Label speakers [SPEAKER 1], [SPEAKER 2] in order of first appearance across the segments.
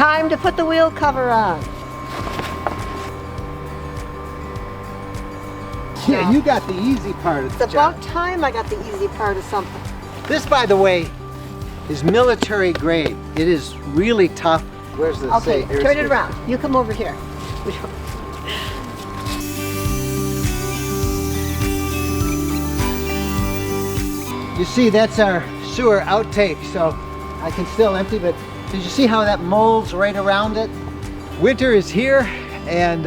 [SPEAKER 1] Time to put the wheel cover on.
[SPEAKER 2] Yeah, you got the easy part of the
[SPEAKER 1] It's
[SPEAKER 2] job.
[SPEAKER 1] about time I got the easy part of something.
[SPEAKER 2] This, by the way, is military grade. It is really tough. Where's the
[SPEAKER 1] Okay,
[SPEAKER 2] say?
[SPEAKER 1] turn it around. You come over here.
[SPEAKER 2] You see, that's our sewer outtake, so I can still empty, but did you see how that molds right around it? Winter is here, and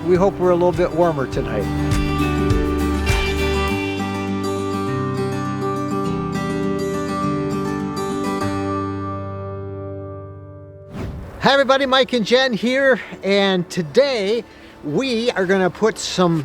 [SPEAKER 2] we hope we're a little bit warmer tonight. Hi everybody, Mike and Jen here, and today we are going to put some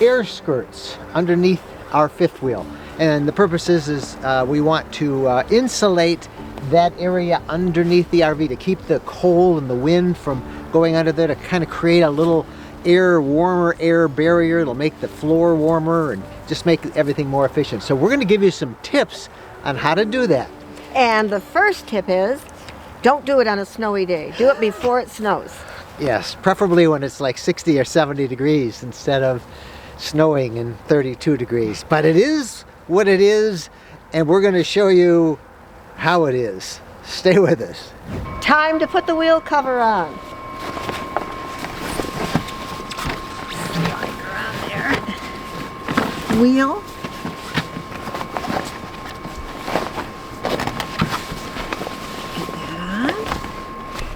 [SPEAKER 2] air skirts underneath our fifth wheel. And the purpose is we want to insulate that area underneath the RV to keep the cold and the wind from going under there, to kind of create a little warmer air barrier. It'll make the floor warmer and just make everything more efficient. So we're going to give you some tips on how to do that.
[SPEAKER 1] And the first tip is, don't do it on a snowy day. Do it before it snows.
[SPEAKER 2] Yes, preferably when it's like 60 or 70 degrees instead of snowing in 32 degrees. But it is what it is, and we're going to show you how it is. Stay with us.
[SPEAKER 1] Time to put the wheel cover on. Slide around there. Wheel.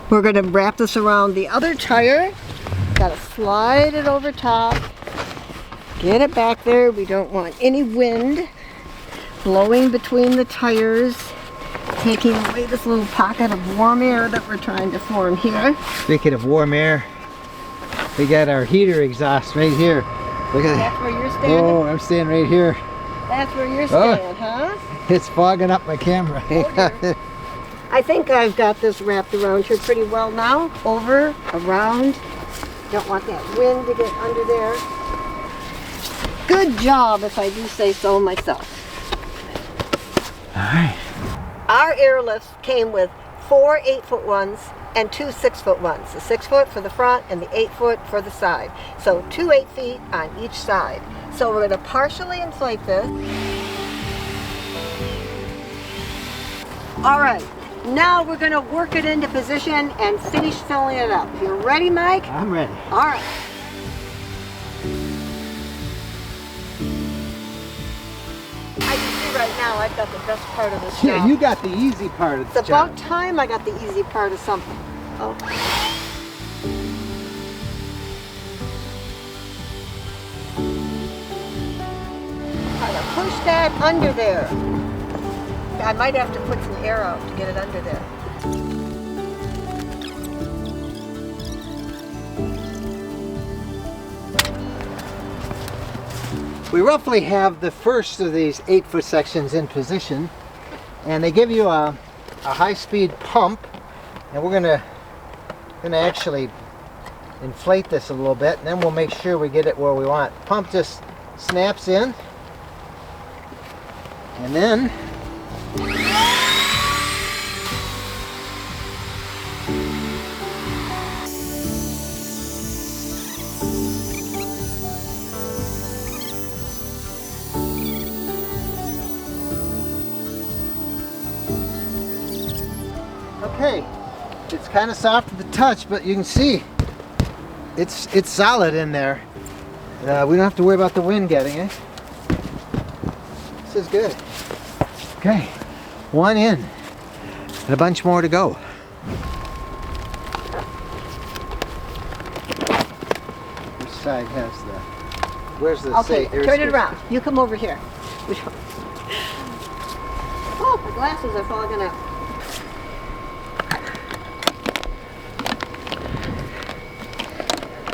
[SPEAKER 1] We're going to wrap this around the other tire. Got to slide it over top. Get it back there. We don't want any wind blowing between the tires, taking away this little pocket of warm air that we're trying to form here.
[SPEAKER 2] Speaking of warm air, we got our heater exhaust right here. Look at that.
[SPEAKER 1] That's where you're standing?
[SPEAKER 2] Oh, I'm standing right here.
[SPEAKER 1] That's where you're standing, huh?
[SPEAKER 2] It's fogging up my camera.
[SPEAKER 1] Oh, I think I've got this wrapped around here pretty well now. Over, around. Don't want that wind to get under there. Good job, if I do say so myself.
[SPEAKER 2] All right.
[SPEAKER 1] Our airlifts came with 4 8-foot ones and 2 6-foot ones. The 6 foot for the front and the 8 foot for the side. So 2 8 feet on each side. So we're going to partially inflate this. All right. Now we're going to work it into position and finish filling it up. You ready, Mike?
[SPEAKER 2] I'm ready.
[SPEAKER 1] All right. I can see right now I've got the best part of this job.
[SPEAKER 2] Yeah, you got the easy part of the
[SPEAKER 1] It's
[SPEAKER 2] job.
[SPEAKER 1] about time I got the easy part of something. Oh. Try to push that under there. I might have to put some air out to get it under there.
[SPEAKER 2] We roughly have the first of these 8-foot sections in position, and they give you a high-speed pump, and we're gonna actually inflate this a little bit, and then we'll make sure we get it where we want. Pump just snaps in, and then okay, it's kind of soft to the touch, but you can see it's solid in there. We don't have to worry about the wind getting it. This is good. Okay, one in, and a bunch more to go. Which side has the? Where's the?
[SPEAKER 1] Okay,
[SPEAKER 2] say,
[SPEAKER 1] turn it
[SPEAKER 2] AirSkirts?
[SPEAKER 1] around. You come over here. Oh, the glasses are fogging up.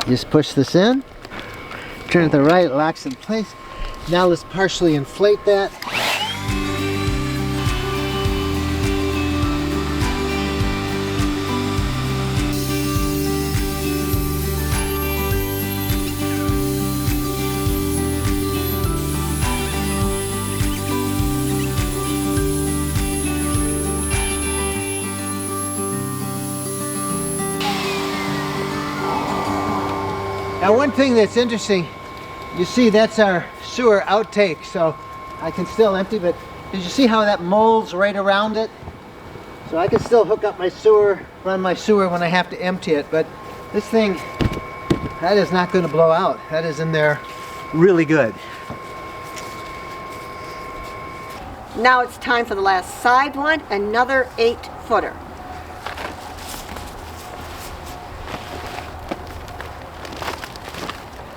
[SPEAKER 2] Just push this in, turn it to the right, it locks in place. Now let's partially inflate that. Now one thing that's interesting, you see that's our sewer outtake, so I can still empty, but did you see how that molds right around it? So I can still hook up my sewer, run my sewer when I have to empty it, but this thing, that is not going to blow out. That is in there really good.
[SPEAKER 1] Now it's time for the last side one, another 8-footer.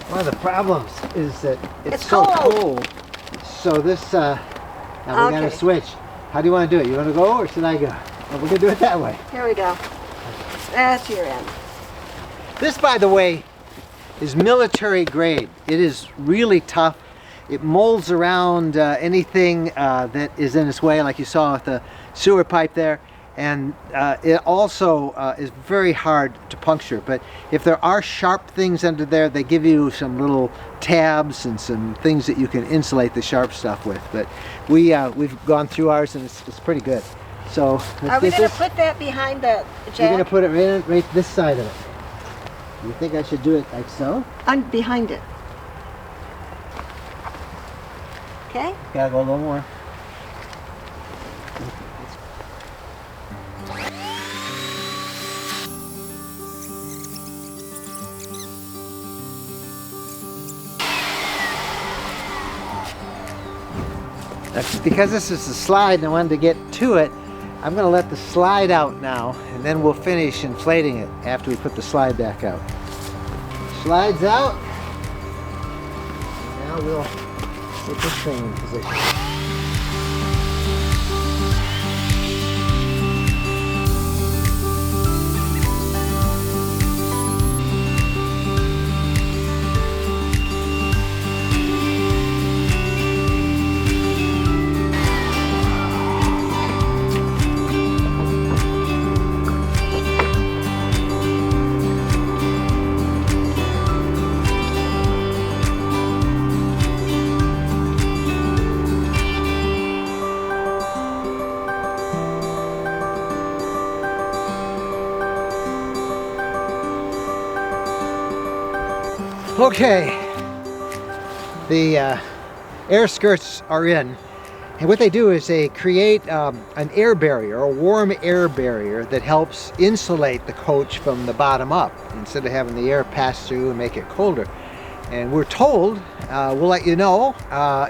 [SPEAKER 2] One of the problems is that
[SPEAKER 1] It's
[SPEAKER 2] so
[SPEAKER 1] cold.
[SPEAKER 2] cold. So this, now we gotta
[SPEAKER 1] Okay.
[SPEAKER 2] switch. How do you want to do it? You want to go or should I go? Well, we're gonna do it that way.
[SPEAKER 1] Here we go. That's your end.
[SPEAKER 2] This, by the way, is military grade. It is really tough. It molds around anything that is in its way, like you saw with the sewer pipe there. And it also is very hard to puncture. But if there are sharp things under there, they give you some little tabs and some things that you can insulate the sharp stuff with. But we've gone through ours and it's pretty good. So let's
[SPEAKER 1] Are we
[SPEAKER 2] get
[SPEAKER 1] going
[SPEAKER 2] this.
[SPEAKER 1] to put that behind the
[SPEAKER 2] You're
[SPEAKER 1] jack?
[SPEAKER 2] going to put it right this side of it. You think I should do it like so?
[SPEAKER 1] Behind it. Okay?
[SPEAKER 2] Gotta go a little more. Because this is a slide and I wanted to get to it, I'm going to let the slide out now and then we'll finish inflating it after we put the slide back out. Slides out. Now we'll put this thing in position. Okay, the AirSkirts are in, and what they do is they create an air barrier, a warm air barrier that helps insulate the coach from the bottom up instead of having the air pass through and make it colder. And we're told, we'll let you know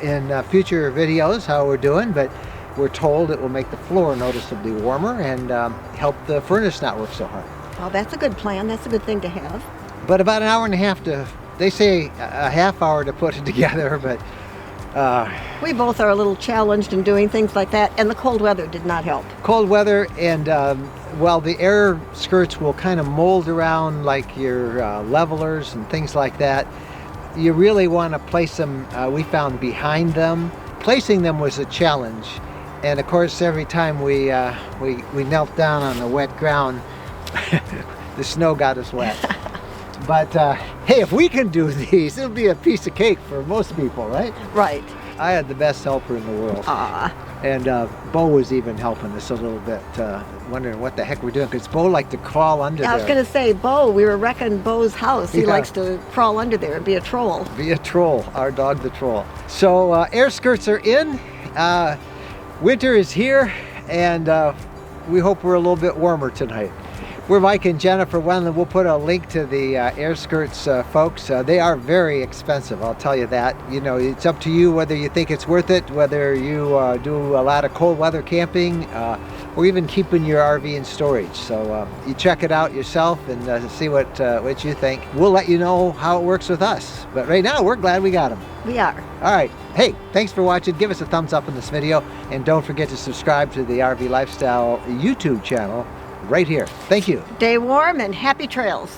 [SPEAKER 2] in future videos how we're doing, but we're told it will make the floor noticeably warmer and help the furnace not work so hard.
[SPEAKER 1] Well, that's a good plan. That's a good thing to have.
[SPEAKER 2] But about an hour and a half to, they say a half hour to put it together, but
[SPEAKER 1] We both are a little challenged in doing things like that, and the cold weather did not help.
[SPEAKER 2] cold weather and well, the air skirts will kind of mold around like your levelers and things like that. You really want to place them, we found, behind them. Placing them was a challenge, and of course every time we knelt down on the wet ground, the snow got us wet. But hey, if we can do these, it'll be a piece of cake for most people, right?
[SPEAKER 1] Right.
[SPEAKER 2] I had the best helper in the world. And Bo was even helping us a little bit, wondering what the heck we're doing, because Bo liked to crawl under there.
[SPEAKER 1] I was going to say, Bo, we were wrecking Bo's house. He
[SPEAKER 2] Yeah.
[SPEAKER 1] likes to crawl under there and be a troll.
[SPEAKER 2] Be a troll, our dog the troll. So air skirts are in, winter is here, and we hope we're a little bit warmer tonight. We're Mike and Jennifer Wendland. We'll put a link to the AirSkirts folks. They are very expensive, I'll tell you that. You know, it's up to you whether you think it's worth it, whether you do a lot of cold weather camping, or even keeping your RV in storage. So you check it out yourself and see what you think. We'll let you know how it works with us. But right now, we're glad we got them.
[SPEAKER 1] We are.
[SPEAKER 2] All right. Hey, thanks for watching. Give us a thumbs up in this video, and don't forget to subscribe to the RV Lifestyle YouTube channel right here. Thank you.
[SPEAKER 1] Stay warm and happy trails.